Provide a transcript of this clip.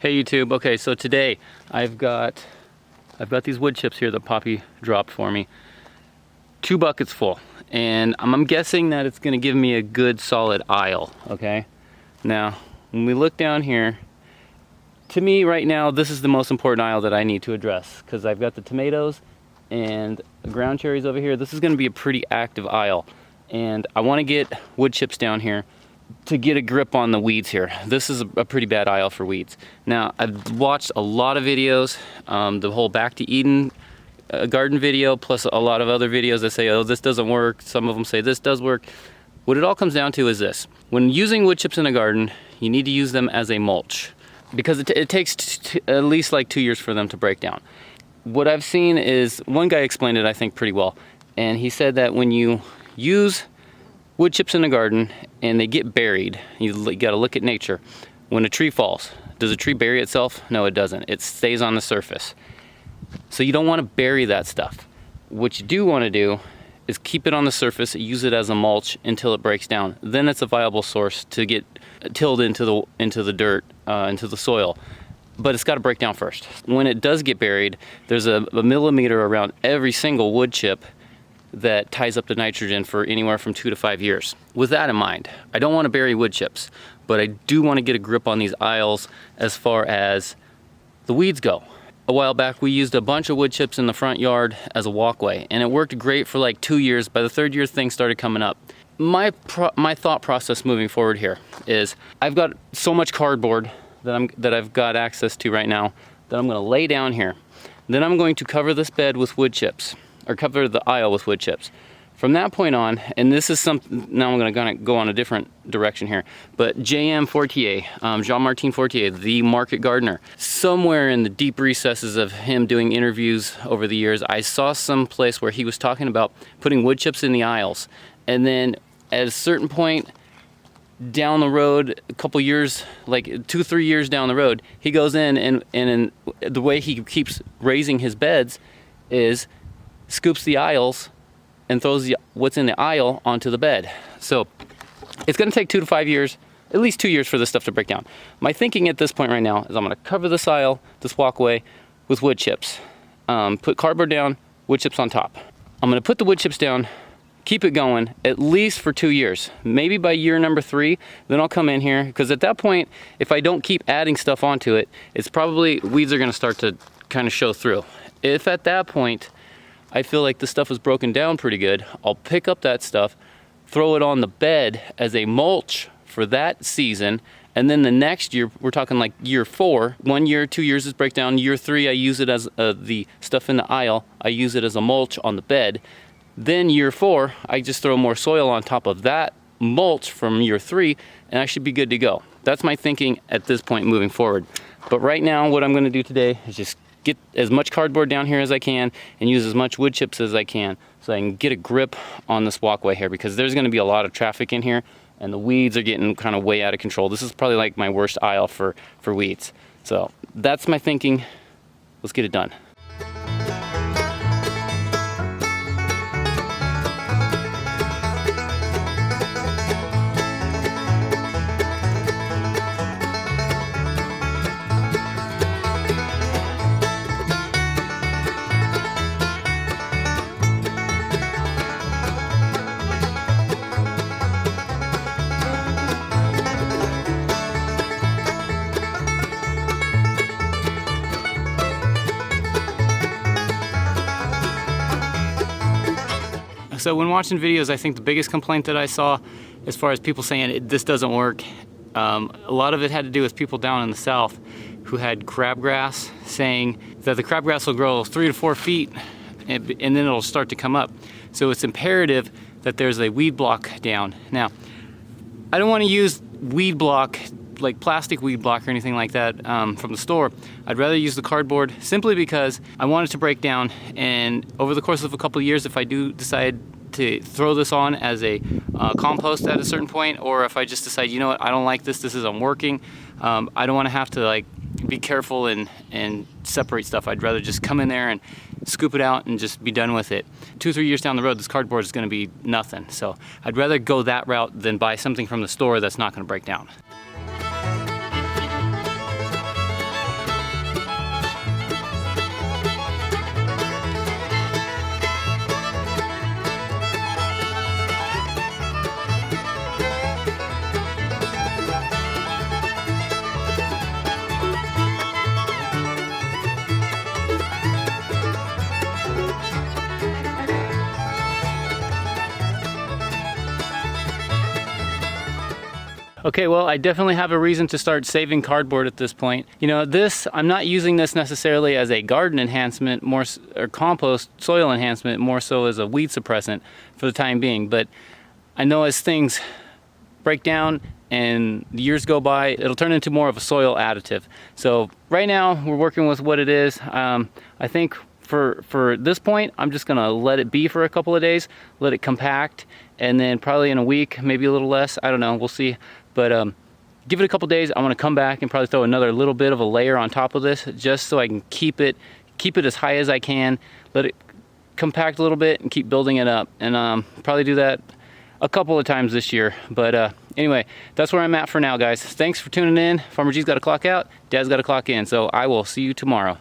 Hey YouTube, okay, so today I've got these wood chips here that Poppy dropped for me. 2 buckets full, and I'm guessing that it's gonna give me a good solid aisle, okay? Now, when we look down here, to me right now, this is the most important aisle that I need to address, because I've got the tomatoes and the ground cherries over here. This is gonna be a pretty active aisle, and I wanna get wood chips down here to get a grip on the weeds here. This is a pretty bad aisle for weeds. Now, I've watched a lot of videos, the whole Back to Eden garden video, plus a lot of other videos that say, oh, this doesn't work. Some of them say this does work. What it all comes down to is this. When using wood chips in a garden, you need to use them as a mulch, because it takes at least like 2 years for them to break down. What I've seen is, one guy explained it, I think, pretty well. And he said that when you use wood chips in the garden and they get buried, you gotta look at nature. When a tree falls, does a tree bury itself? No, it doesn't. It stays on the surface. So you don't want to bury that stuff. What you do want to do is keep it on the surface, use it as a mulch until it breaks down. Then it's a viable source to get tilled into the dirt, into the soil. But it's got to break down first. When it does get buried, there's a millimeter around every single wood chip that ties up the nitrogen for anywhere from 2 to 5 years. With that in mind, I don't want to bury wood chips, but I do want to get a grip on these aisles as far as the weeds go. A while back, we used a bunch of wood chips in the front yard as a walkway, and it worked great for like 2 years. By the 3rd year, things started coming up. My thought process moving forward here is, I've got so much cardboard that I've got access to right now that I'm going to lay down here. Then I'm going to cover this bed with wood chips, or cover the aisle with wood chips. From that point on, and this is something, now I'm gonna go on a different direction here, but J.M. Fortier, Jean-Martin Fortier, the market gardener, somewhere in the deep recesses of him doing interviews over the years, I saw some place where he was talking about putting wood chips in the aisles. And then at a certain point down the road, a couple years, like 2 or 3 years down the road, he goes in and the way he keeps raising his beds is scoops the aisles and throws what's in the aisle onto the bed. So it's gonna take 2 to 5 years, at least 2 years for this stuff to break down. My thinking at this point right now is I'm gonna cover this aisle, this walkway, with wood chips. Put cardboard down, wood chips on top. I'm gonna put the wood chips down, keep it going at least for 2 years. Maybe by year number 3, then I'll come in here, because at that point, if I don't keep adding stuff onto it, it's probably, weeds are gonna start to kind of show through. If at that point, I feel like the stuff is broken down pretty good, I'll pick up that stuff, throw it on the bed as a mulch for that season, and then the next year, we're talking like year 4, 1 year, 2 years is breakdown, year 3 I use it as the stuff in the aisle, I use it as a mulch on the bed. Then year 4, I just throw more soil on top of that mulch from year 3, and I should be good to go. That's my thinking at this point moving forward. But right now, what I'm gonna do today is just get as much cardboard down here as I can and use as much wood chips as I can so I can get a grip on this walkway here, because there's going to be a lot of traffic in here and the weeds are getting kind of way out of control. This is probably like my worst aisle for weeds. So that's my thinking. Let's get it done. So when watching videos, I think the biggest complaint that I saw, as far as people saying this doesn't work, a lot of it had to do with people down in the south who had crabgrass, saying that the crabgrass will grow 3 to 4 feet and then it'll start to come up. So it's imperative that there's a weed block down. Now, I don't want to use weed block, like plastic weed block or anything like that from the store. I'd rather use the cardboard, simply because I want it to break down, and over the course of a couple of years, if I do decide to throw this on as a compost at a certain point, or if I just decide, you know what, I don't like this isn't working, I don't want to have to like be careful and separate stuff. I'd rather just come in there and scoop it out and just be done with it. 2 or 3 years down the road, this cardboard is going to be nothing. So I'd rather go that route than buy something from the store that's not going to break down. Okay, well, I definitely have a reason to start saving cardboard at this point. You know, I'm not using this necessarily as a garden enhancement, or compost soil enhancement, more so as a weed suppressant for the time being. But I know as things break down and the years go by, it'll turn into more of a soil additive. So right now we're working with what it is. I think for this point, I'm just gonna let it be for a couple of days, let it compact, and then probably in a week, maybe a little less, I don't know, we'll see. But give it a couple days. I want to come back and probably throw another little bit of a layer on top of this, just so I can keep it as high as I can, let it compact a little bit and keep building it up. And probably do that a couple of times this year. But anyway, that's where I'm at for now, guys. Thanks for tuning in. Farmer G's got to clock out, Dad's got to clock in. So I will see you tomorrow.